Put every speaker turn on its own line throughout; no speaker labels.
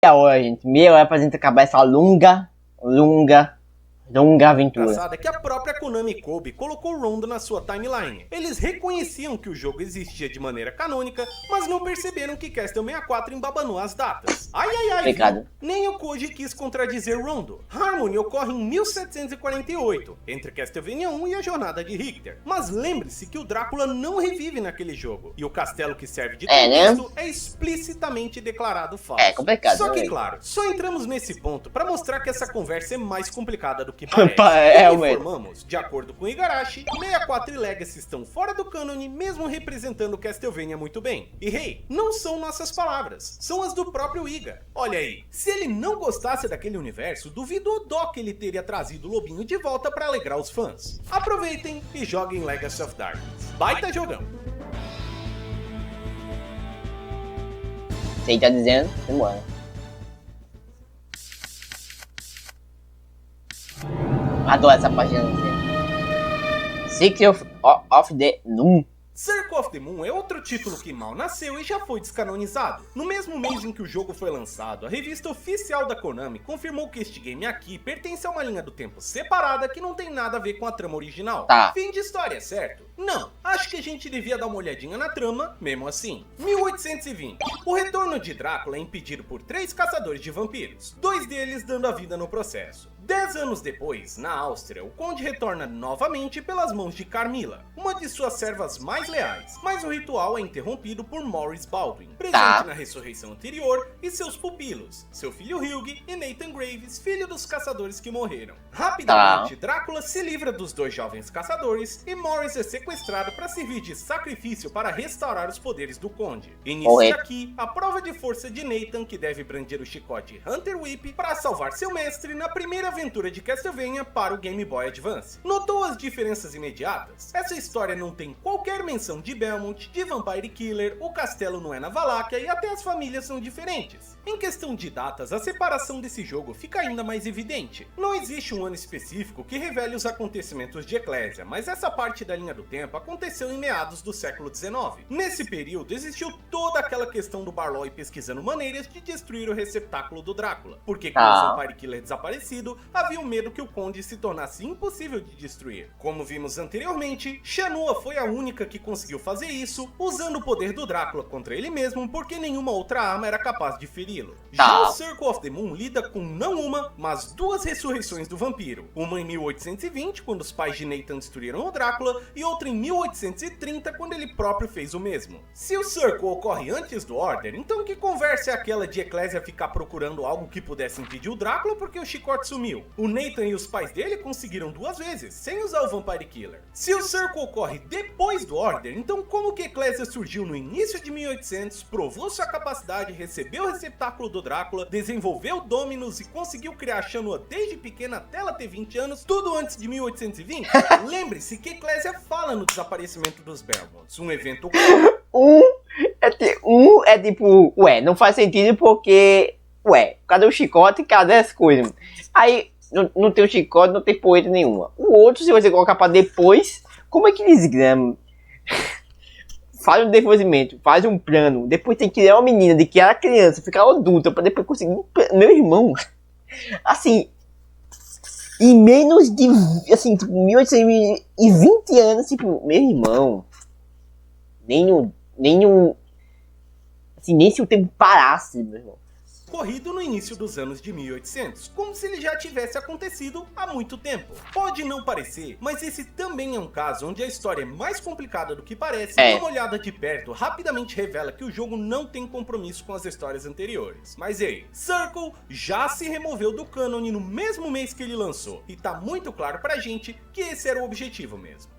hora, gente. Meia hora pra gente acabar essa longa aventura.
Engraçado é que a própria Konami Kobe colocou Rondo na sua timeline. Eles reconheciam que o jogo existia de maneira canônica, mas não perceberam que Castle 64 embabanou as datas. Ai, viu? Nem o Koji quis contradizer Rondo. Harmony ocorre em 1748, entre Castlevania 1 e a Jornada de Richter. Mas lembre-se que o Drácula não revive naquele jogo, e o castelo que serve de contexto é explicitamente declarado falso.
É complicado.
Só que, claro, só entramos nesse ponto para mostrar que essa conversa é mais complicada do que Como informamos, de acordo com Igarashi, 64 e Legacy estão fora do cânone, mesmo representando Castlevania muito bem. E hey, não são nossas palavras, são as do próprio Iga. Olha aí, se ele não gostasse daquele universo, duvido o dó que ele teria trazido o Lobinho de volta para alegrar os fãs. Aproveitem e joguem Legacy of Darkness. Baita jogão!
Você tá dizendo, demora. Adoro essa página. Secret of the Moon.
Circle of the Moon é outro título que mal nasceu e já foi descanonizado. No mesmo mês em que o jogo foi lançado, a revista oficial da Konami confirmou que este game aqui pertence a uma linha do tempo separada que não tem nada a ver com a trama original. Fim de história, certo? Não, acho que a gente devia dar uma olhadinha na trama, mesmo assim. 1820. O retorno de Drácula é impedido por 3 caçadores de vampiros, 2 deles dando a vida no processo. 10 anos depois, na Áustria, o conde retorna novamente pelas mãos de Carmilla, uma de suas servas mais leais, mas o ritual é interrompido por Maurice Baldwin, presente na ressurreição anterior, e seus pupilos, seu filho Hugh e Nathan Graves, filho dos caçadores que morreram. Rapidamente, Drácula se livra dos 2 jovens caçadores e Maurice é sequestrado para servir de sacrifício para restaurar os poderes do conde. Inicia aqui a prova de força de Nathan, que deve brandir o chicote Hunter Whip para salvar seu mestre na primeira aventura de Castlevania para o Game Boy Advance. Notou as diferenças imediatas? Essa história não tem qualquer menção de Belmont, de Vampire Killer, o castelo não é na Valáquia e até as famílias são diferentes. Em questão de datas, a separação desse jogo fica ainda mais evidente. Não existe um ano específico que revele os acontecimentos de Ecclesia, mas essa parte da linha do tempo aconteceu em meados do século XIX. Nesse período, existiu toda aquela questão do Barloy pesquisando maneiras de destruir o receptáculo do Drácula, porque com o Vampire Killer desaparecido, havia o medo que o conde se tornasse impossível de destruir. Como vimos anteriormente, Shanua foi a única que conseguiu fazer isso, usando o poder do Drácula contra ele mesmo, porque nenhuma outra arma era capaz de feri-lo. Já o Circle of the Moon lida com não uma, mas 2 ressurreições do vampiro. Uma em 1820, quando os pais de Nathan destruíram o Drácula, e outra em 1830, quando ele próprio fez o mesmo. Se o Circle ocorre antes do Order, então que conversa é aquela de Ecclesia ficar procurando algo que pudesse impedir o Drácula porque o chicote sumiu? O Nathan e os pais dele conseguiram 2 vezes, sem usar o Vampire Killer. Se o Circle ocorre depois do Order, então como que Ecclesia surgiu no início de 1800, provou sua capacidade, recebeu o receptáculo do Drácula, desenvolveu Dominus e conseguiu criar Shanua desde pequena até ela ter 20 anos, tudo antes de 1820? Lembre-se que Ecclesia fala no desaparecimento dos Belmonts, um evento...
É tipo, não faz sentido porque, cadê o chicote, cadê as coisas? Aí, não tem o chicote, não tem poeta nenhuma. O outro, se você colocar pra depois, como é que eles gramam? Faz um desenvolvimento, faz um plano, depois tem que criar uma menina de que era criança, ficar adulta, pra depois conseguir meu irmão. Assim, em menos de, assim, tipo, 1820 anos, tipo, meu irmão, nem se o tempo parasse, meu irmão.
Corrido no início dos anos de 1800, como se ele já tivesse acontecido há muito tempo. Pode não parecer, mas esse também é um caso onde a história é mais complicada do que parece, e uma olhada de perto rapidamente revela que o jogo não tem compromisso com as histórias anteriores. Mas ei, Circle já se removeu do cânone no mesmo mês que ele lançou, e tá muito claro pra gente que esse era o objetivo mesmo.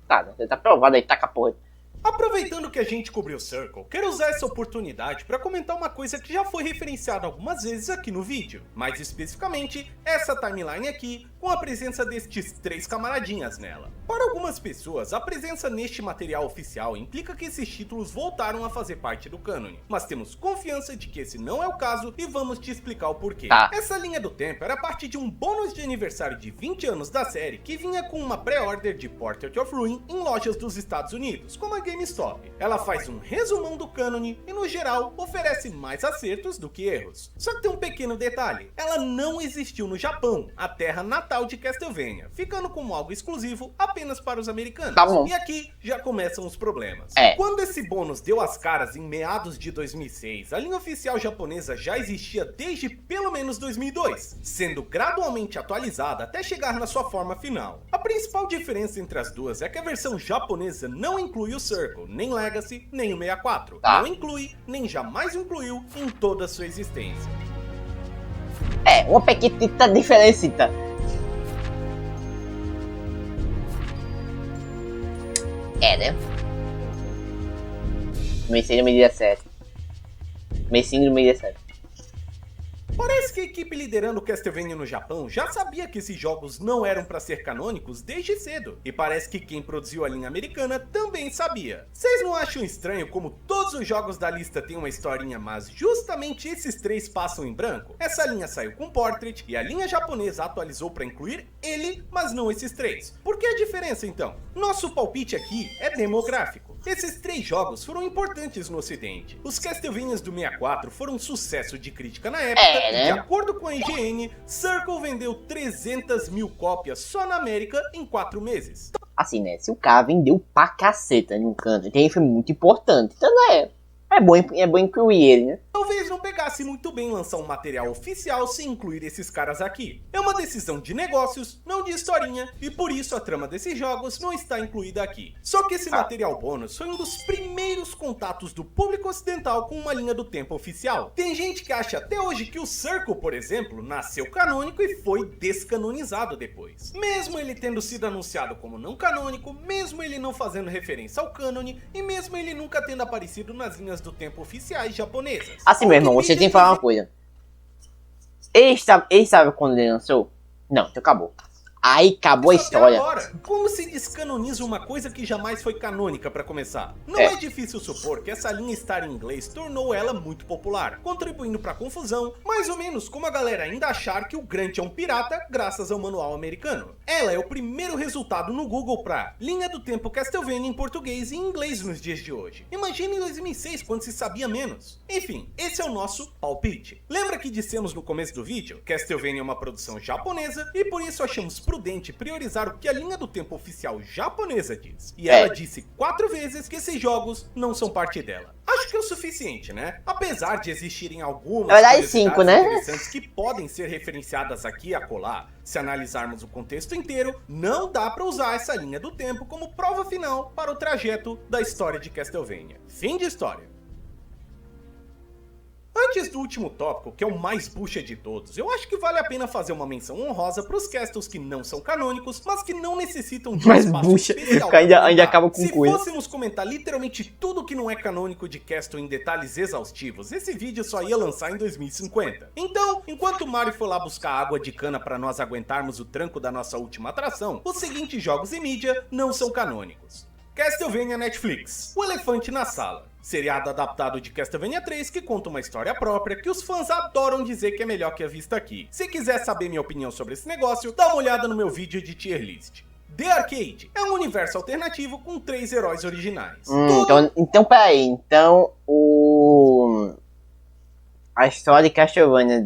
Tá provado aí, taca a porra.
Aproveitando que a gente cobriu Circle, quero usar essa oportunidade para comentar uma coisa que já foi referenciada algumas vezes aqui no vídeo, mais especificamente essa timeline aqui, com a presença destes 3 camaradinhas nela. Para algumas pessoas, a presença neste material oficial implica que esses títulos voltaram a fazer parte do cânone, mas temos confiança de que esse não é o caso e vamos te explicar o porquê. Essa linha do tempo era parte de um bônus de aniversário de 20 anos da série que vinha com uma pré-order de Portrait of Ruin em lojas dos Estados Unidos, como a GameStop. Ela faz um resumão do cânone e, no geral, oferece mais acertos do que erros. Só que tem um pequeno detalhe, ela não existiu no Japão, a terra natal de Castlevania, ficando como algo exclusivo apenas para os americanos. E aqui já começam os problemas. Quando esse bônus deu as caras em meados de 2006, a linha oficial japonesa já existia desde pelo menos 2002, sendo gradualmente atualizada até chegar na sua forma final. A principal diferença entre as duas é que a versão japonesa não inclui o Circle, nem Legacy, nem o 64. Não inclui, nem jamais incluiu em toda a sua existência.
Uma pequena diferença. Né? Comecei no 2017. Comecei no 2017.
Parece que a equipe liderando Castlevania no Japão já sabia que esses jogos não eram para ser canônicos desde cedo, e parece que quem produziu a linha americana também sabia. Vocês não acham estranho como todos os jogos da lista têm uma historinha, mas justamente esses 3 passam em branco? Essa linha saiu com Portrait e a linha japonesa atualizou para incluir ele, mas não esses 3. Por que a diferença então? Nosso palpite aqui é demográfico. Esses 3 jogos foram importantes no ocidente. Os Castlevanias do 64 foram um sucesso de crítica na época, e de acordo com a IGN, Circle vendeu 300 mil cópias só na América em 4 meses.
Assim, né, se o cara vendeu pra caceta em um canto, então ele foi muito importante. Então é bom incluir ele, né?
Talvez não pegasse muito bem lançar um material oficial sem incluir esses caras aqui. É uma decisão de negócios, não de historinha, e por isso a trama desses jogos não está incluída aqui. Só que esse material bônus foi um dos primeiros contatos do público ocidental com uma linha do tempo oficial. Tem gente que acha até hoje que o Circle, por exemplo, nasceu canônico e foi descanonizado depois. Mesmo ele tendo sido anunciado como não canônico, mesmo ele não fazendo referência ao cânone, e mesmo ele nunca tendo aparecido nas linhas do tempo oficiais japonesas.
Assim, meu irmão, você tem que falar uma coisa. Ele sabe quando ele lançou? Não, então acabou. Aí acabou a história.
Agora, como se descanoniza uma coisa que jamais foi canônica pra começar? Não é difícil supor que essa linha estar em inglês tornou ela muito popular, contribuindo pra confusão, mais ou menos como a galera ainda achar que o Grant é um pirata graças ao manual americano. Ela é o primeiro resultado no Google pra linha do tempo Castlevania em português e em inglês nos dias de hoje. Imagina em 2006, quando se sabia menos. Enfim, esse é o nosso palpite. Lembra que dissemos no começo do vídeo? Castlevania é uma produção japonesa e por isso achamos prudente priorizar o que a linha do tempo oficial japonesa diz. E ela disse 4 vezes que esses jogos não são parte dela. Acho que é o suficiente, né? Apesar de existirem algumas
curiosidades
interessantes que podem ser referenciadas aqui e acolá, se analisarmos o contexto inteiro, não dá pra usar essa linha do tempo como prova final para o trajeto da história de Castlevania. Fim de história. Antes do último tópico, que é o mais bucha de todos, eu acho que vale a pena fazer uma menção honrosa para os castles que não são canônicos, mas que não necessitam de um espaço especial.
ainda acaba com coisa.
Se fôssemos comentar literalmente tudo que não é canônico de castle em detalhes exaustivos, esse vídeo só ia lançar em 2050. Então, enquanto o Mario foi lá buscar água de cana para nós aguentarmos o tranco da nossa última atração, os seguintes jogos e mídia não são canônicos. Castlevania Netflix, O Elefante na Sala. Seriado adaptado de Castlevania 3 que conta uma história própria que os fãs adoram dizer que é melhor que a vista aqui. Se quiser saber minha opinião sobre esse negócio, dá uma olhada no meu vídeo de tier list. The Arcade é um universo alternativo com 3 heróis originais.
Então peraí, então a história de Castlevania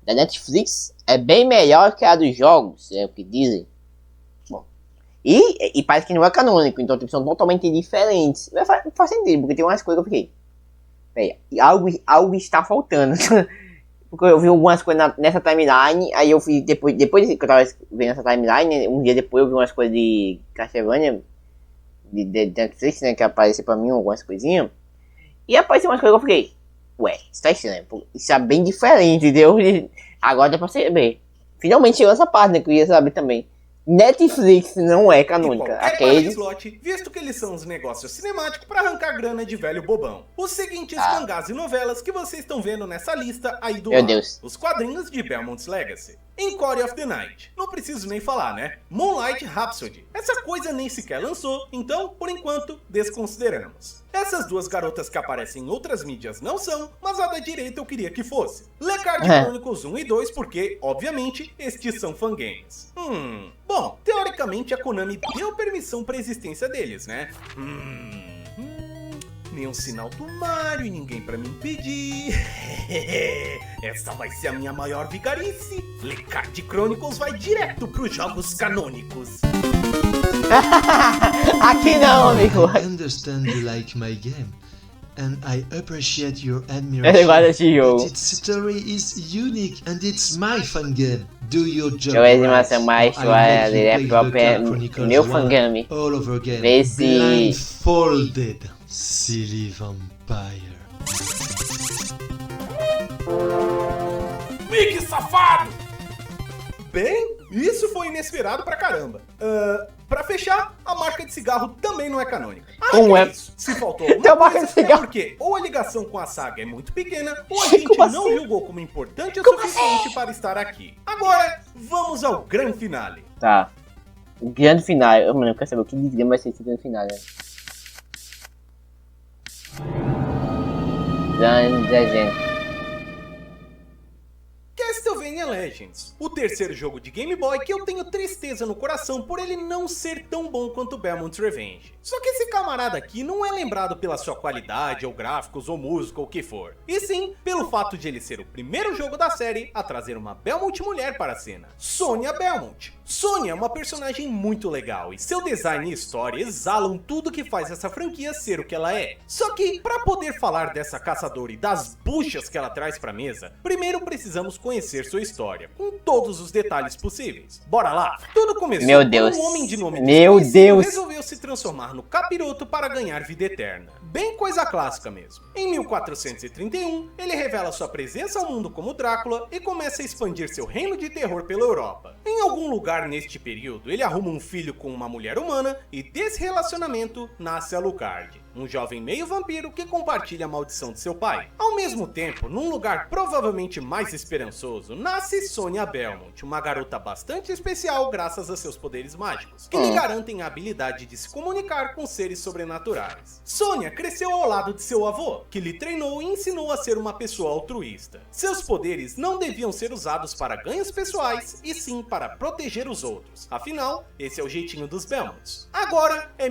da Netflix é bem melhor que a dos jogos, é o que dizem. E parece que não é canônico, então tipo, são totalmente diferentes. Mas faz sentido, porque tem umas coisas que eu fiquei. Algo está faltando. Porque eu vi algumas coisas nessa timeline, aí eu fui, depois que eu tava vendo essa timeline, um dia depois eu vi umas coisas de Castlevania, de Netflix, né, que apareceu pra mim, algumas coisinhas. E apareceu umas coisas que eu fiquei, isso tá estranho, isso é bem diferente, entendeu? Agora dá pra saber. Finalmente chegou essa parte, né, que eu ia saber também. Netflix não é
E
canônica.
qualquer
Aquele...
slot, visto que eles são os negócios cinemáticos para arrancar grana de velho bobão. Os seguintes mangás e novelas que vocês estão vendo nessa lista aí do
Meu
lado.
Deus.
Os quadrinhos de Belmont's Legacy. Encore of the Night. Não preciso nem falar, né? Moonlight Rhapsody. Essa coisa nem sequer lançou, então, por enquanto, desconsideramos. Essas duas garotas que aparecem em outras mídias não são, mas a da direita eu queria que fosse. Le Card Chronicles 1 e 2 porque, obviamente, estes são fangames. Bom, teoricamente a Konami deu permissão para a existência deles, né? Nenhum sinal do Mario e ninguém pra me impedir. Essa vai ser a minha maior vigarice. Le Card Chronicles vai direto pros jogos canônicos.
Aqui não, amigo.
I understand you like my game, and I appreciate your
Eu gosto desse
admiration.
jogo.
But its story is unique, and it's my fan game. Do your job
Eu
right,
animação mais
or I
suave
make you
é
play
própria
The Card Chronicles
meu
1
fangame.
all over again.
Vê se-
Blindfolded, silly vampire.
Mickey safado! Bem, isso foi inesperado pra caramba. Pra fechar, a marca de cigarro também não é canônica.
Como
que
é?
isso? Se faltou
Tem
alguma
uma marca
coisa,
de cigarro.
é porque ou a ligação com a saga é muito pequena, ou a gente
Como
não
assim?
julgou como importante o
Como
suficiente para estar aqui. Agora, vamos ao grande finale.
Tá. O grande final. Mano, eu quero saber o que desgrama vai ser esse grande final, né? Grande gente.
Castlevania Legends, o terceiro jogo de Game Boy que eu tenho tristeza no coração por ele não ser tão bom quanto Belmont's Revenge. Só que esse camarada aqui não é lembrado pela sua qualidade, ou gráficos, ou música, ou o que for. E sim, pelo fato de ele ser o primeiro jogo da série a trazer uma Belmont mulher para a cena, Sonya Belmont. Sonya é uma personagem muito legal e seu design e história exalam tudo que faz essa franquia ser o que ela é. Só que, para poder falar dessa caçadora e das buchas que ela traz pra mesa, primeiro precisamos conhecer sua história, com todos os detalhes possíveis. Bora lá! Tudo começou
Meu Deus.
quando um homem de nome
Meu
desconhecido
Deus.
resolveu se transformar no capiroto para ganhar vida eterna. Bem coisa clássica mesmo. Em 1431, ele revela sua presença ao mundo como Drácula e começa a expandir seu reino de terror pela Europa. Em algum lugar neste período, ele arruma um filho com uma mulher humana e desse relacionamento nasce Alucard, um jovem meio vampiro que compartilha a maldição de seu pai. Ao mesmo tempo, num lugar provavelmente mais esperançoso, nasce Sonya Belmont, uma garota bastante especial graças a seus poderes mágicos, que lhe garantem a habilidade de se comunicar com seres sobrenaturais. Sonya cresceu ao lado de seu avô, que lhe treinou e ensinou a ser uma pessoa altruísta. Seus poderes não deviam ser usados para ganhos pessoais, e sim para proteger os outros. Afinal, esse é o jeitinho dos Belmonts. Agora é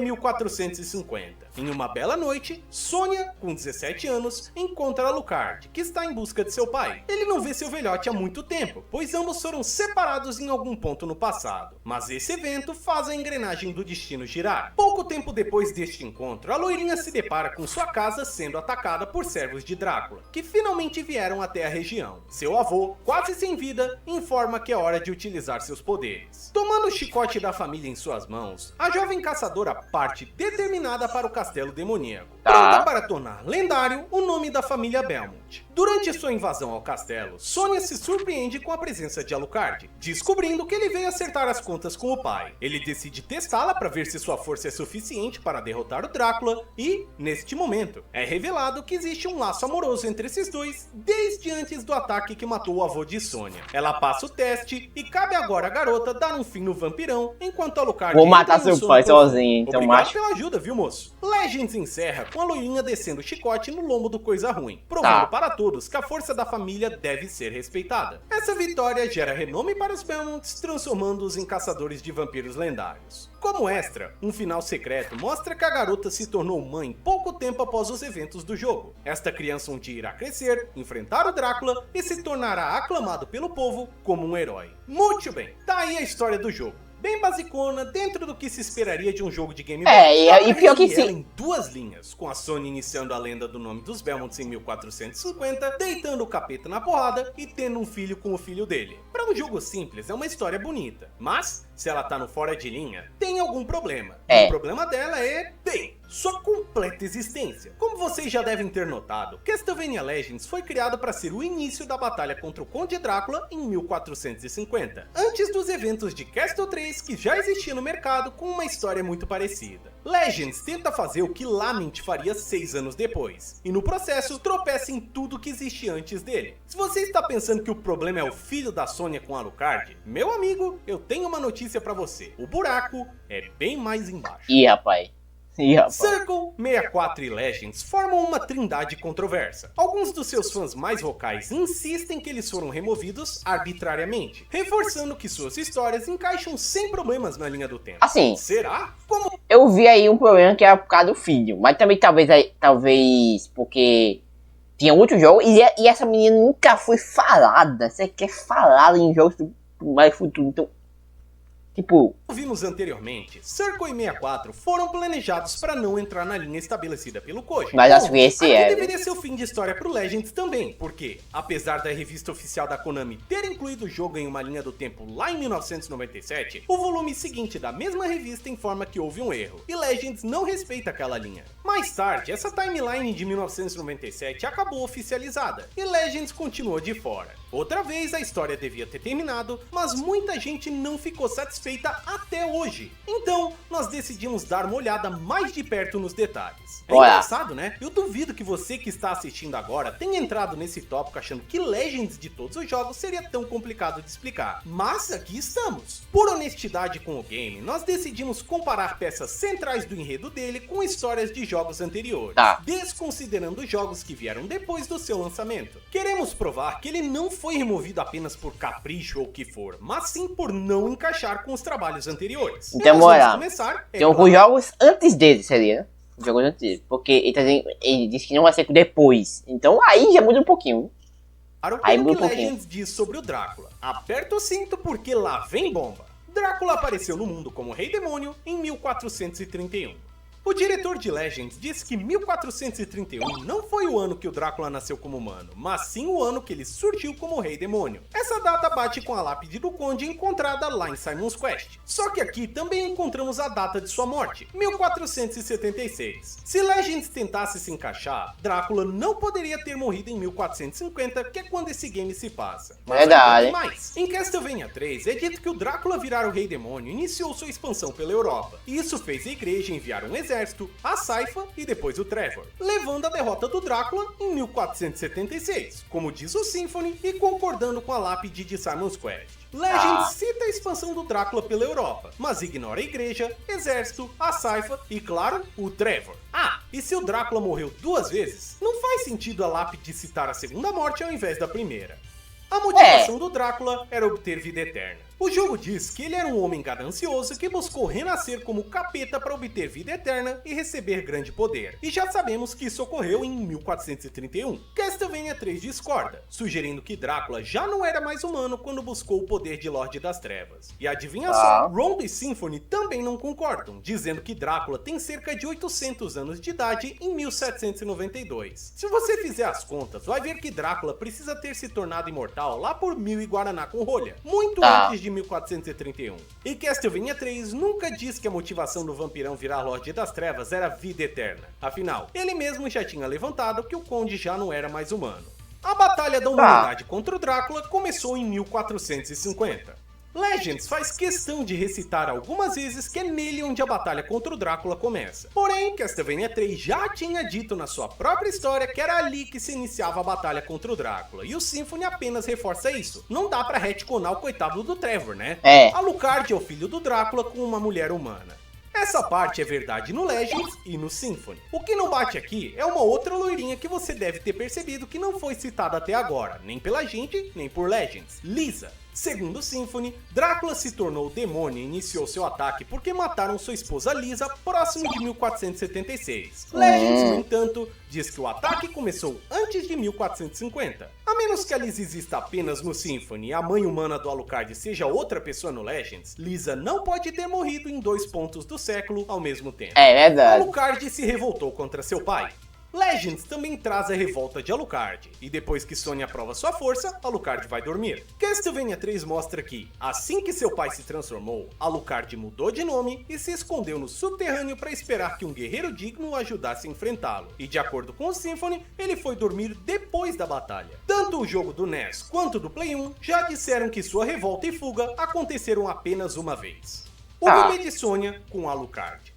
1450. Em uma bela noite, Sonya, com 17 anos, encontra Alucard, que está em busca de seu pai. Ele não vê seu velhote há muito tempo, pois ambos foram separados em algum ponto no passado. Mas esse evento faz a engrenagem do destino girar. Pouco tempo depois deste encontro, a loirinha se depara com sua casa sendo atacada por servos de Drácula, que finalmente vieram até a região. Seu avô, quase sem vida, informa que é hora de utilizar seus poderes. Tomando o chicote da família em suas mãos, a jovem caçadora parte determinada para o castelo demoníaco, pronta para tornar lendário o nome da família Belmont. Durante sua invasão ao castelo, Sonya se surpreende com a presença de Alucard, descobrindo que ele veio acertar as contas com o pai. Ele decide testá-la para ver se sua força é suficiente para derrotar o Drácula e, neste momento, é revelado que existe um laço amoroso entre esses dois desde antes do ataque que matou o avô de Sonya. Ela passa o teste e cabe agora à garota dar um fim no vampirão, enquanto Alucard
Vou matar
entra em um
seu
sono
pai
profundo.
sozinho, então
Obrigado
macho.
pela ajuda, viu, moço? Legends encerra com a loirinha descendo o chicote no lombo do Coisa Ruim, provando para todos que a força da família deve ser respeitada. Essa vitória gera renome para os Belmonts, transformando-os em caçadores de vampiros lendários. Como extra, um final secreto mostra que a garota se tornou mãe pouco tempo após os eventos do jogo. Esta criança um dia irá crescer, enfrentar o Drácula e se tornará aclamado pelo povo como um herói. Muito bem, tá aí a história do jogo. Bem basicona, dentro do que se esperaria de um jogo de Game Boy.
E pior que
Resumir ela
sim.
em duas linhas, com a Sony iniciando a lenda do nome dos Belmonts em 1450, deitando o capeta na porrada e tendo um filho com o filho dele. Para um jogo simples, é uma história bonita, mas se ela tá no fora de linha, tem algum problema. E o problema dela é Bem, sua completa existência. Como vocês já devem ter notado, Castlevania Legends foi criado para ser o início da batalha contra o Conde Drácula em 1450, antes dos eventos de Castle 3 que já existia no mercado com uma história muito parecida. Legends tenta fazer o que Lament faria 6 anos depois, e no processo tropeça em tudo que existia antes dele. Se você está pensando que o problema é o filho da Sônia com Alucard, meu amigo, eu tenho uma notícia para você. O buraco é bem mais embaixo.
Ih, rapaz.
Circle, 64 e Legends formam uma trindade controversa. Alguns dos seus fãs mais vocais insistem que eles foram removidos arbitrariamente, reforçando que suas histórias encaixam sem problemas na linha do tempo.
Assim,
será? Como?
Eu vi aí um problema que era por causa do filho, mas também talvez porque tinha outros jogos e essa menina nunca foi falada. Você quer falar em jogos do mais futuro, então... Tipo...
Como vimos anteriormente, Circle e 64 foram planejados para não entrar na linha estabelecida pelo Koji.
Mas acho que esse
aqui
é...
deveria ser o fim de história pro Legends também, porque, apesar da revista oficial da Konami ter incluído o jogo em uma linha do tempo lá em 1997, o volume seguinte da mesma revista informa que houve um erro, e Legends não respeita aquela linha. Mais tarde, essa timeline de 1997 acabou oficializada, e Legends continuou de fora. Outra vez a história devia ter terminado, mas muita gente não ficou satisfeita até hoje. Então, nós decidimos dar uma olhada mais de perto nos detalhes. É engraçado, né? Eu duvido que você que está assistindo agora tenha entrado nesse tópico achando que Legends de todos os jogos seria tão complicado de explicar. Mas aqui estamos. Por honestidade com o game, nós decidimos comparar peças centrais do enredo dele com histórias de jogos anteriores, desconsiderando jogos que vieram depois do seu lançamento. Queremos provar que ele não foi removido apenas por capricho ou o que for, mas sim por não encaixar com os trabalhos anteriores.
Então, com jogos antes dele, seria, né? Jogos antes dele. Porque ele disse que não vai ser depois. Então aí já muda um pouquinho.
Aí muda um pouquinho. Legends diz sobre o Drácula. Aperta o cinto porque lá vem bomba. Drácula apareceu no mundo como Rei Demônio em 1431. O diretor de Legends diz que 1431 não foi o ano que o Drácula nasceu como humano, mas sim o ano que ele surgiu como Rei Demônio. Essa data bate com a lápide do Conde encontrada lá em Simon's Quest. Só que aqui também encontramos a data de sua morte, 1476. Se Legends tentasse se encaixar, Drácula não poderia ter morrido em 1450, que é quando esse game se passa.
Verdade.
Mas, em Castlevania 3, é dito que o Drácula virar o Rei Demônio iniciou sua expansão pela Europa, e isso fez a igreja enviar um exército, a Saifa e depois o Trevor, levando a derrota do Drácula em 1476, como diz o Symphony e concordando com a lápide de Simon's Quest. Legends cita a expansão do Drácula pela Europa, mas ignora a igreja, exército, a Saifa e, claro, o Trevor. E se o Drácula morreu 2 vezes, não faz sentido a lápide citar a segunda morte ao invés da primeira. A motivação do Drácula era obter vida eterna. O jogo diz que ele era um homem ganancioso que buscou renascer como capeta para obter vida eterna e receber grande poder. E já sabemos que isso ocorreu em 1431. Castlevania 3 discorda, sugerindo que Drácula já não era mais humano quando buscou o poder de Lorde das Trevas. E adivinha só, Rondo e Symphony também não concordam, dizendo que Drácula tem cerca de 800 anos de idade em 1792. Se você fizer as contas, vai ver que Drácula precisa ter se tornado imortal lá por 1000 e Guaraná com rolha, muito antes de 1431. E Castlevania 3 nunca diz que a motivação do vampirão virar Lorde das Trevas era vida eterna. Afinal, ele mesmo já tinha levantado que o Conde já não era mais humano. A Batalha da Humanidade contra o Drácula começou em 1450. Legends faz questão de recitar algumas vezes que é nele onde a batalha contra o Drácula começa. Porém, Castlevania 3 já tinha dito na sua própria história que era ali que se iniciava a batalha contra o Drácula, e o Symphony apenas reforça isso. Não dá pra retconar o coitado do Trevor, né? Alucard é o filho do Drácula com uma mulher humana. Essa parte é verdade no Legends e no Symphony. O que não bate aqui é uma outra loirinha que você deve ter percebido que não foi citada até agora, nem pela gente, nem por Legends. Lisa. Segundo o Symphony, Drácula se tornou demônio e iniciou seu ataque porque mataram sua esposa Lisa próximo de 1476. Legends, no entanto, diz que o ataque começou antes de 1450. A menos que a Lisa exista apenas no Symphony e a mãe humana do Alucard seja outra pessoa no Legends, Lisa não pode ter morrido em 2 pontos do século ao mesmo tempo.
É verdade.
Alucard se revoltou contra seu pai. Legends também traz a revolta de Alucard, e depois que Sonya prova sua força, Alucard vai dormir. Castlevania 3 mostra que, assim que seu pai se transformou, Alucard mudou de nome e se escondeu no subterrâneo para esperar que um guerreiro digno o ajudasse a enfrentá-lo, e de acordo com o Symphony, ele foi dormir depois da batalha. Tanto o jogo do NES quanto do Play 1 já disseram que sua revolta e fuga aconteceram apenas uma vez. O bebê de Sonya com Alucard.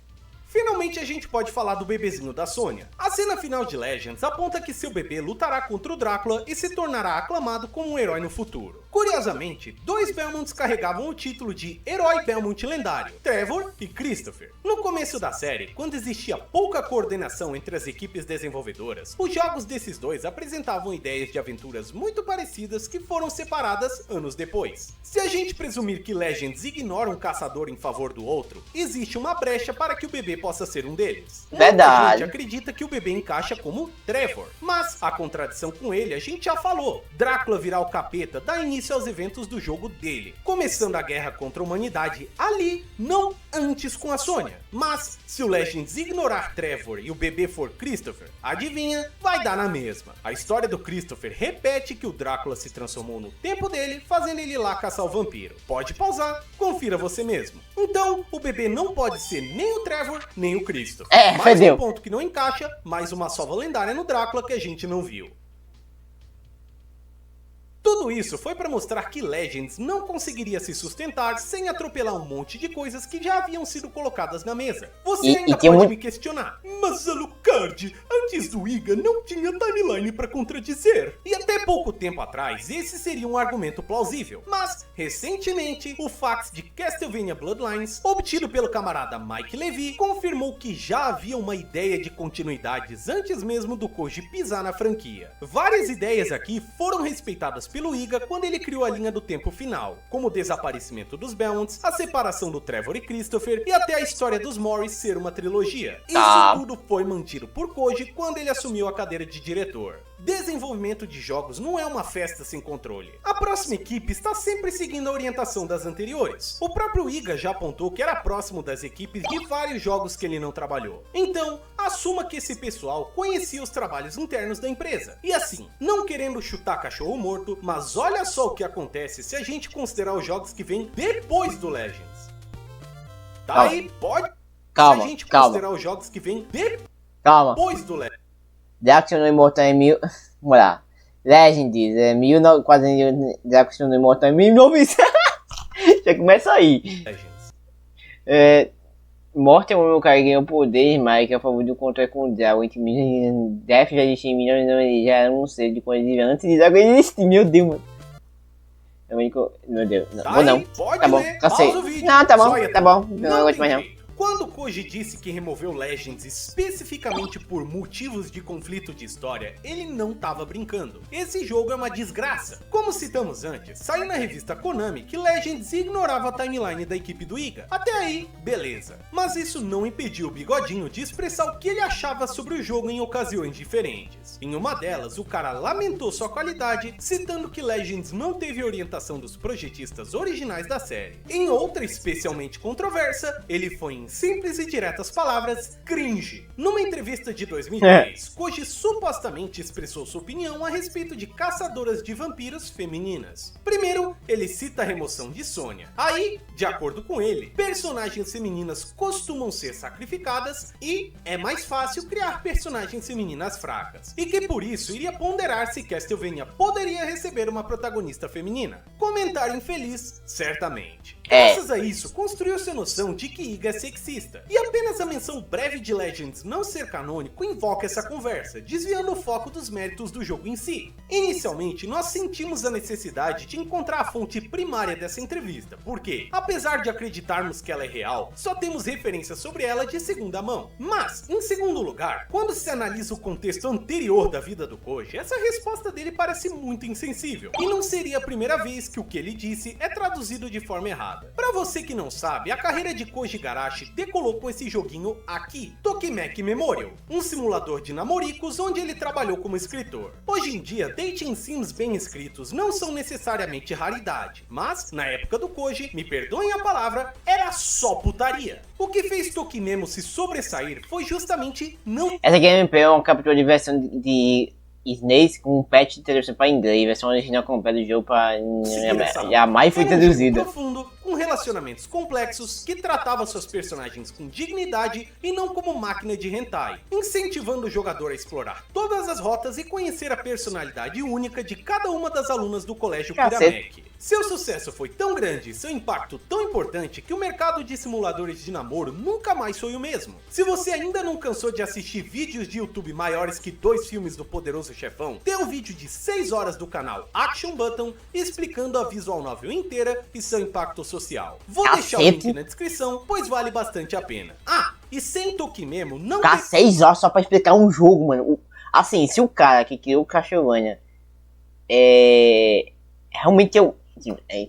Finalmente a gente pode falar do bebezinho da Sonya. A cena final de Legends aponta que seu bebê lutará contra o Drácula e se tornará aclamado como um herói no futuro. Curiosamente, 2 Belmonts carregavam o título de Herói Belmont Lendário, Trevor e Christopher. No começo da série, quando existia pouca coordenação entre as equipes desenvolvedoras, os jogos desses dois apresentavam ideias de aventuras muito parecidas que foram separadas anos depois. Se a gente presumir que Legends ignora um caçador em favor do outro, existe uma brecha para que o bebê possa ser um deles.
Verdade.
Muita gente acredita que o bebê encaixa como Trevor, mas a contradição com ele a gente já falou. Drácula virar o capeta dá início aos eventos do jogo dele, começando a guerra contra a humanidade ali, não antes com a Sonya. Mas se o Legends ignorar Trevor e o bebê for Christopher, adivinha, vai dar na mesma. A história do Christopher repete que o Drácula se transformou no tempo dele, fazendo ele ir lá caçar o vampiro. Pode pausar, confira você mesmo. Então, o bebê não pode ser nem o Trevor, nem o Christopher. Mais
fedeu.
um ponto que não encaixa, mais uma sova lendária no Drácula que a gente não viu. Tudo isso foi para mostrar que Legends não conseguiria se sustentar sem atropelar um monte de coisas que já haviam sido colocadas na mesa. Você ainda pode me questionar, mas Alucard, antes do Iga não tinha timeline para contradizer. E até pouco tempo atrás, esse seria um argumento plausível. Mas, recentemente, o fax de Castlevania Bloodlines, obtido pelo camarada Mike Levy, confirmou que já havia uma ideia de continuidades antes mesmo do Koji pisar na franquia. Várias ideias aqui foram respeitadas pelo Iga quando ele criou a linha do tempo final, como o desaparecimento dos Belmonts, a separação do Trevor e Christopher e até a história dos Morris ser uma trilogia. Isso tudo foi mantido por Koji quando ele assumiu a cadeira de diretor. Desenvolvimento de jogos não é uma festa sem controle. A próxima equipe está sempre seguindo a orientação das anteriores. O próprio Iga já apontou que era próximo das equipes de vários jogos que ele não trabalhou. Então, assuma que esse pessoal conhecia os trabalhos internos da empresa. E assim, não querendo chutar cachorro morto, mas olha só o que acontece se a gente considerar os jogos que vêm depois do Legends. Tá aí, pode...
Calma,
se a gente considerar os jogos que vêm depois do Legends.
Jackson no Imortal em mil... Vamos lá. Legends, Jackson no Imortal em 1900... Já começa aí. Morte é o meu cara ganhou poder, Mike, a favor do controle com o Diabo. Death já existia em milhões, já era um ser de coisa de antes de Diabo existir, meu Deus, mano. Meu Deus, não, vou não. Tá bom, cansei. Não, tá bom, não aguento mais não.
Quando Koji disse que removeu Legends especificamente por motivos de conflito de história, ele não tava brincando. Esse jogo é uma desgraça. Como citamos antes, saiu na revista Konami que Legends ignorava a timeline da equipe do Iga. Até aí, beleza. Mas isso não impediu o Bigodinho de expressar o que ele achava sobre o jogo em ocasiões diferentes. Em uma delas, o cara lamentou sua qualidade, citando que Legends não teve orientação dos projetistas originais da série. Em outra especialmente controversa, ele foi em simples e diretas palavras, cringe. Numa entrevista de 2010, Koji supostamente expressou sua opinião a respeito de caçadoras de vampiros femininas. Primeiro, ele cita a remoção de Sonya. Aí, de acordo com ele, personagens femininas costumam ser sacrificadas e é mais fácil criar personagens femininas fracas. E que por isso iria ponderar se Castlevania poderia receber uma protagonista feminina. Comentário infeliz, certamente. Graças a isso, construiu-se a noção de que Iga é sexista. E apenas a menção breve de Legends não ser canônico invoca essa conversa, desviando o foco dos méritos do jogo em si. Inicialmente, nós sentimos a necessidade de encontrar a fonte primária dessa entrevista, porque, apesar de acreditarmos que ela é real, só temos referências sobre ela de segunda mão. Mas, em segundo lugar, quando se analisa o contexto anterior da vida do Koji, essa resposta dele parece muito insensível. E não seria a primeira vez que o que ele disse é traduzido de forma errada. Pra você que não sabe, a carreira de Koji Igarashi decolou com esse joguinho aqui, Tokimeki Memorial, um simulador de namoricos onde ele trabalhou como escritor. Hoje em dia, dating sims bem escritos não são necessariamente raridade, mas, na época do Koji, me perdoem a palavra, era era só putaria. O que fez Tokimemo se sobressair foi justamente não
Essa gameplay é uma captura de versão de Snake com um patch de tradução para inglês, versão original completa do jogo para jamais foi
Era um jogo
traduzida.
profundo, com relacionamentos complexos, que tratava suas personagens com dignidade e não como máquina de hentai, incentivando o jogador a explorar todas as rotas e conhecer a personalidade única de cada uma das alunas do colégio Kiramek. Seu sucesso foi tão grande e seu impacto tão importante que o mercado de simuladores de namoro nunca mais foi o mesmo. Se você ainda não cansou de assistir vídeos de YouTube maiores que 2 filmes do Poderoso Chefão, tem um vídeo de 6 horas do canal Action Button explicando a visual novel inteira e seu impacto social. Vou deixar o link na descrição, pois vale bastante a pena. Ah, e sem Tokimemo não
Ficar 6 horas só pra explicar um jogo, mano. Assim, se o cara que criou o Castlevania realmente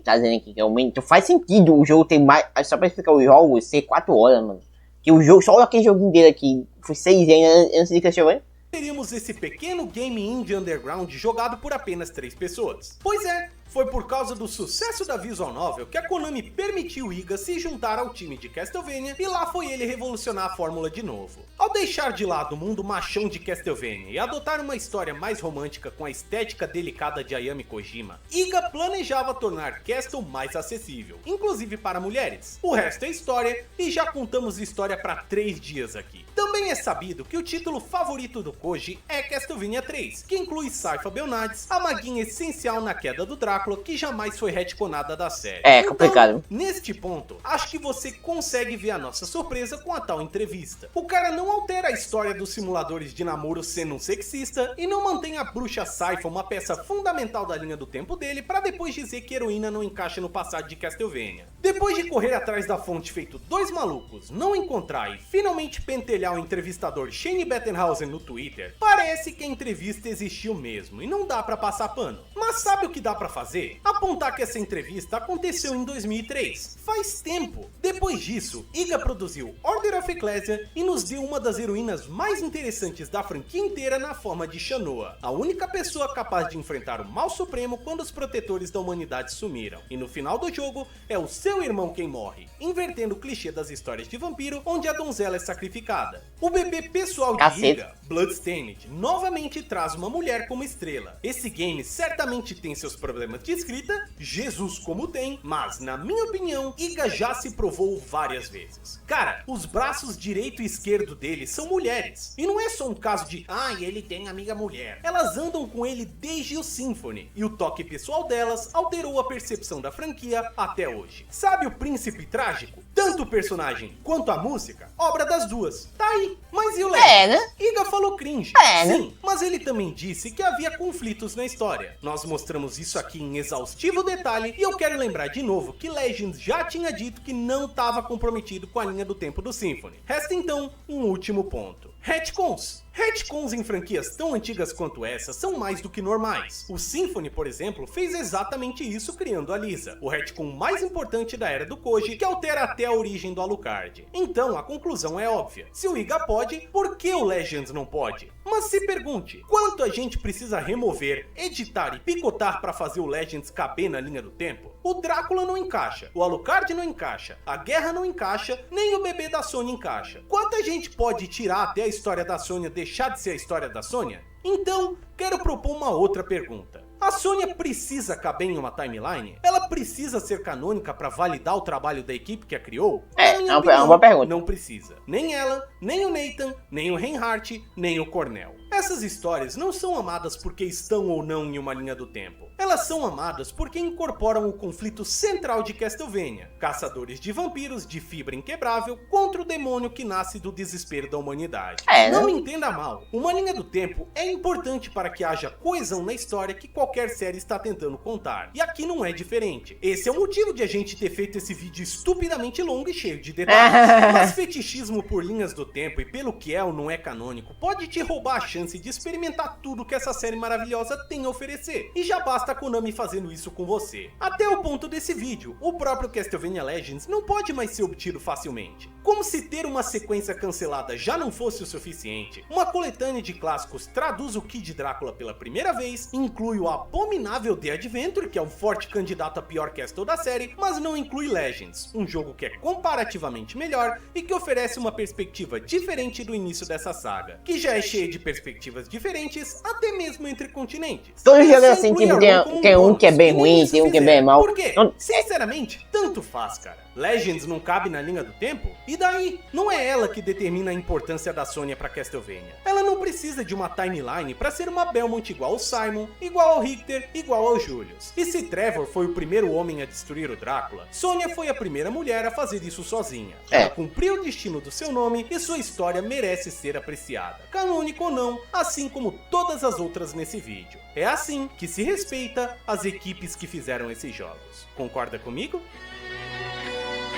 tá dizendo aqui que realmente faz sentido o jogo ter mais. Só pra explicar os jogos, ser 4 horas, mano. Que o jogo, só aquele joguinho dele aqui, foi 6 anos antes de Castlevania.
teríamos esse pequeno game indie underground jogado por apenas 3 pessoas. Pois é, foi por causa do sucesso da visual novel que a Konami permitiu Iga se juntar ao time de Castlevania e lá foi ele revolucionar a fórmula de novo. Ao deixar de lado o mundo machão de Castlevania e adotar uma história mais romântica com a estética delicada de Ayami Kojima, Iga planejava tornar Castle mais acessível, inclusive para mulheres. O resto é história e já contamos história para 3 dias aqui. Também é sabido que o título favorito do Koji é Castlevania 3, que inclui Sypha Belnades, a maguinha essencial na queda do Drácula, que jamais foi retconada da série.
É complicado.
Então, neste ponto, acho que você consegue ver a nossa surpresa com a tal entrevista. O cara não altera a história dos simuladores de namoro sendo um sexista e não mantém a bruxa Sypha uma peça fundamental da linha do tempo dele para depois dizer que heroína não encaixa no passado de Castlevania. Depois de correr atrás da fonte feito 2 malucos, não encontrar e finalmente pentelhar o entrevistador Shane Bettenhausen no Twitter, parece que a entrevista existiu mesmo e não dá pra passar pano. Mas sabe o que dá pra fazer? Apontar que essa entrevista aconteceu em 2003. Faz tempo. Depois disso, Iga produziu Order of Ecclesia e nos deu uma das heroínas mais interessantes da franquia inteira na forma de Shanoa, a única pessoa capaz de enfrentar o mal supremo quando os protetores da humanidade sumiram. E no final do jogo, é o seu irmão quem morre, invertendo o clichê das histórias de vampiro onde a donzela é sacrificada. O bebê pessoal de Iga, Bloodstained, novamente traz uma mulher como estrela. Esse game certamente tem seus problemas de escrita, Jesus como tem, mas na minha opinião, Iga já se provou várias vezes. Cara, os braços direito e esquerdo dele são mulheres. E não é só um caso de, ele tem amiga mulher. Elas andam com ele desde o Symphony, e o toque pessoal delas alterou a percepção da franquia até hoje. Sabe o príncipe trágico? Tanto o personagem quanto a música, obra das duas. Tá aí. Mas e o Legends?
Né?
Iga falou cringe.
Né?
Sim, mas ele também disse que havia conflitos na história. Nós mostramos isso aqui em exaustivo detalhe e eu quero lembrar de novo que Legends já tinha dito que não estava comprometido com a linha do tempo do Symphony. Resta então um último ponto. Retcons. Retcons em franquias tão antigas quanto essa são mais do que normais. O Symphony, por exemplo, fez exatamente isso criando a Lisa, o retcon mais importante da era do Koji, que altera até a origem do Alucard. Então a conclusão é óbvia. Se o Iga pode, por que o Legends não pode? Mas se pergunte, quanto a gente precisa remover, editar e picotar para fazer o Legends caber na linha do tempo? O Drácula não encaixa, o Alucard não encaixa, a guerra não encaixa, nem o bebê da Sônia encaixa. Quanta gente pode tirar até a história da Sônia deixar de ser a história da Sônia? Então, quero propor uma outra pergunta. A Sônia precisa caber em uma timeline? Ela precisa ser canônica para validar o trabalho da equipe que a criou?
É uma boa pergunta.
Não precisa. Nem ela, nem o Nathan, nem o Reinhardt, nem o Cornell. Essas histórias não são amadas porque estão ou não em uma linha do tempo. Elas são amadas porque incorporam o conflito central de Castlevania, caçadores de vampiros de fibra inquebrável contra o demônio que nasce do desespero da humanidade. Não me entenda mal, uma linha do tempo é importante para que haja coesão na história que qualquer série está tentando contar, e aqui não é diferente. Esse é o motivo de a gente ter feito esse vídeo estupidamente longo e cheio de detalhes. Mas fetichismo por linhas do tempo e pelo que é ou não é canônico pode te roubar a chance de experimentar tudo que essa série maravilhosa tem a oferecer, e já basta a Konami fazendo isso com você. Até o ponto desse vídeo, o próprio Castlevania Legends não pode mais ser obtido facilmente. Como se ter uma sequência cancelada já não fosse o suficiente, uma coletânea de clássicos traduz o Kid Drácula pela primeira vez, inclui o abominável The Adventure, que é um forte candidato a pior castle da série, mas não inclui Legends, um jogo que é comparativamente melhor e que oferece uma perspectiva diferente do início dessa saga, que já é cheia de perspectivas diferentes, até mesmo entre continentes.
Todo jogo é assim, tipo, tem um que é bem ruim, tem um que é bem mal.
Por quê? Sinceramente, tanto faz, cara. Legends não cabe na linha do tempo? E daí? Não é ela que determina a importância da Sonya pra Castlevania. Ela não precisa de uma timeline pra ser uma Belmont igual ao Simon, igual ao Richter, igual ao Julius. E se Trevor foi o primeiro homem a destruir o Drácula, Sonya foi a primeira mulher a fazer isso sozinha. Ela cumpriu o destino do seu nome e sua história merece ser apreciada, canônico ou não, assim como todas as outras nesse vídeo. É assim que se respeita as equipes que fizeram esses jogos. Concorda comigo?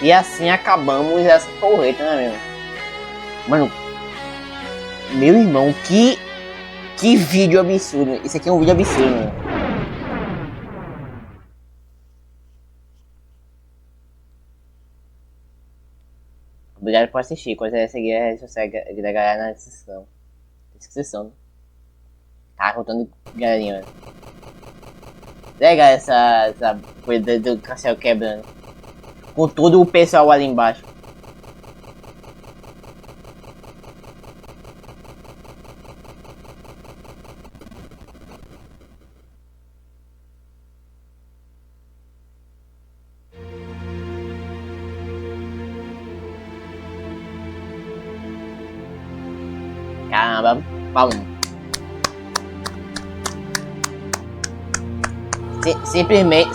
E assim acabamos essa porreta, né, meu? Mano, meu irmão, que vídeo absurdo. Isso aqui é um vídeo absurdo, mano. Obrigado por assistir. Quando você seguir a rede social da galera na descrição. Tá contando galerinha, mano. Legal essa coisa do castelo quebrando. Com todo o pessoal ali embaixo. Caramba, vamos. Simplesmente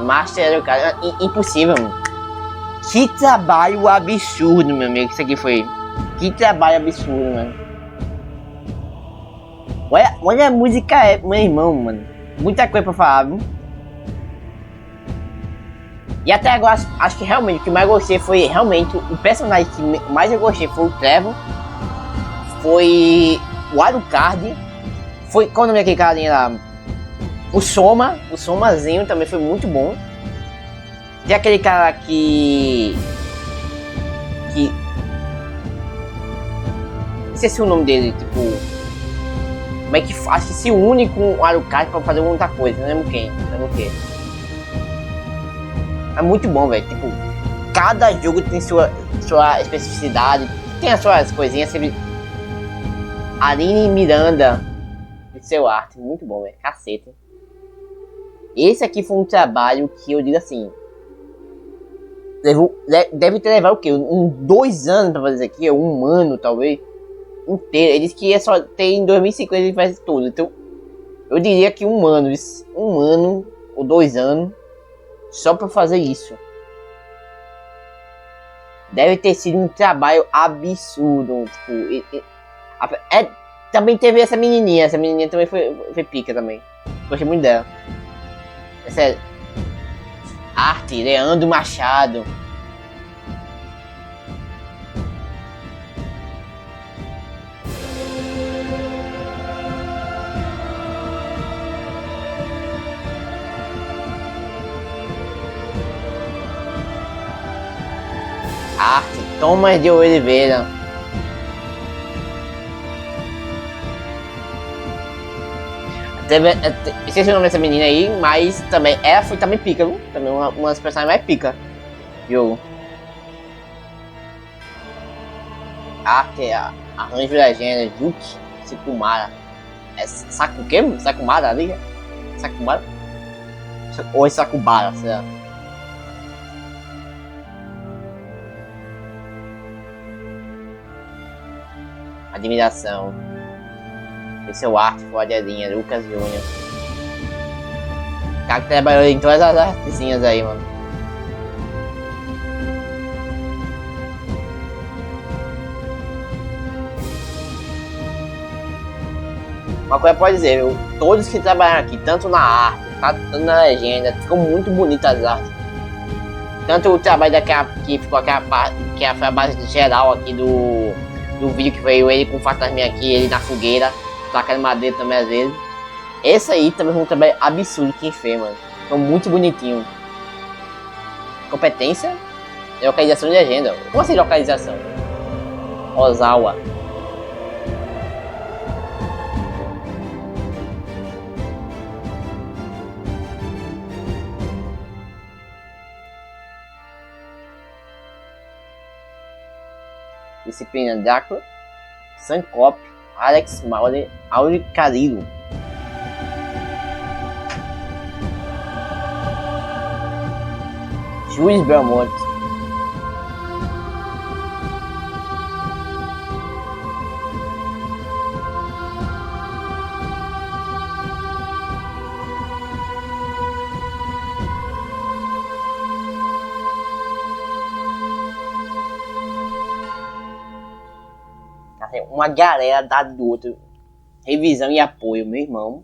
Master, cara, impossível, mano. Que trabalho absurdo, meu amigo, isso aqui foi. Que trabalho absurdo, mano. Olha a música, meu irmão, mano. Muita coisa pra falar, viu? E até agora, acho que realmente o que mais gostei foi realmente o personagem que mais eu gostei foi o Trevor. Foi o Alucard. Foi, qual o nome daquele carinha lá? O Somazinho também foi muito bom. Tem aquele cara que não sei se é o nome dele, tipo, como é que acho que se une com o Alucard pra fazer muita coisa, não lembro quem, não lembro o que. É muito bom, velho, tipo, cada jogo tem sua especificidade, tem as suas coisinhas, sempre. Aline Miranda, de seu arte, muito bom, velho, caceta. Esse aqui foi um trabalho que eu digo assim, deve ter levado o quê? 2 anos pra fazer isso aqui, ou 1 ano talvez, inteiro. Ele disse que ia só ter em 2050 ele faz tudo, então eu diria que 1 ano, 1 ano ou 2 anos, só pra fazer isso. Deve ter sido um trabalho absurdo, tipo, também teve essa menininha também foi pica também, gostei muito dela. Essa arte, Leandro Machado. Arte, Thomas de Oliveira. Esqueci o nome dessa menina aí, mas também ela foi também pica, viu? Também uma das personagens mais pica. Jogo. Arte, arranjo da legenda, Yuki, Sakumara. É Saku o quê? Sakumara ali? Sakumara? Ou é Sakubara, será? Admiração. Esse é o arte fodezinha, Lucas Júnior. O cara que trabalhou em todas as artezinhas aí, mano. Uma coisa pode dizer, todos que trabalharam aqui, tanto na arte, tanto na legenda, ficou muito bonita as artes. Tanto o trabalho daquela que ficou aquela parte, que foi a base geral aqui do vídeo que veio ele com o fantasminha aqui, ele na fogueira. Tacando madeira também às vezes. Esse aí também foi um trabalho absurdo quem fez, mano. Ficou muito bonitinho. Competência. Localização de legenda. Como assim localização? Ozawa. Disciplina Drácula, Sancop, Alex Maurer, Auri Carilo. Juiz Belmonte. Uma galera dada do outro. Revisão e apoio, meu irmão.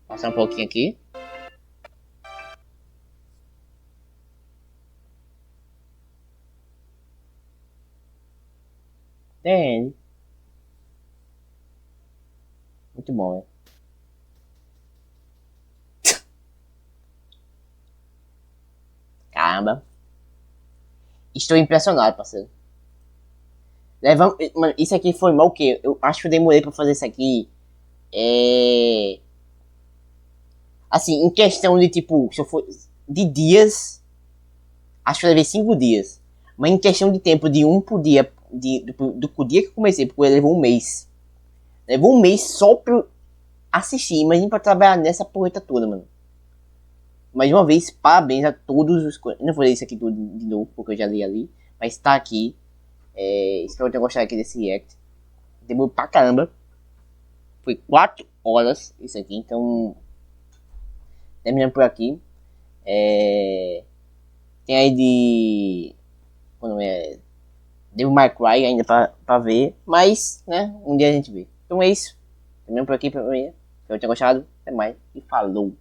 Passar um pouquinho aqui. Entende? Muito bom, né? Caramba. Estou impressionado, parceiro. Mano, isso aqui foi mal o quê? Eu acho que eu demorei pra fazer isso aqui. Assim, em questão de tipo, se eu for de dias, acho que eu levei 5 dias. Mas em questão de tempo de um por dia, do dia que eu comecei, porque eu levou um mês. Levou um mês só pra eu assistir, imagina pra trabalhar nessa porreta toda, mano. Mais uma vez, parabéns a todos os... Não vou ler isso aqui tudo de novo, porque eu já li ali. Mas tá aqui. Espero ter gostado aqui desse react. Demorou pra caramba. Foi 4 horas isso aqui, então... Terminando por aqui. Tem aí de... Quando é... Devil May Cry ainda pra ver. Mas, né, um dia a gente vê. Então é isso. Terminando por aqui pra mim. Espero ter gostado. Até mais. E falou.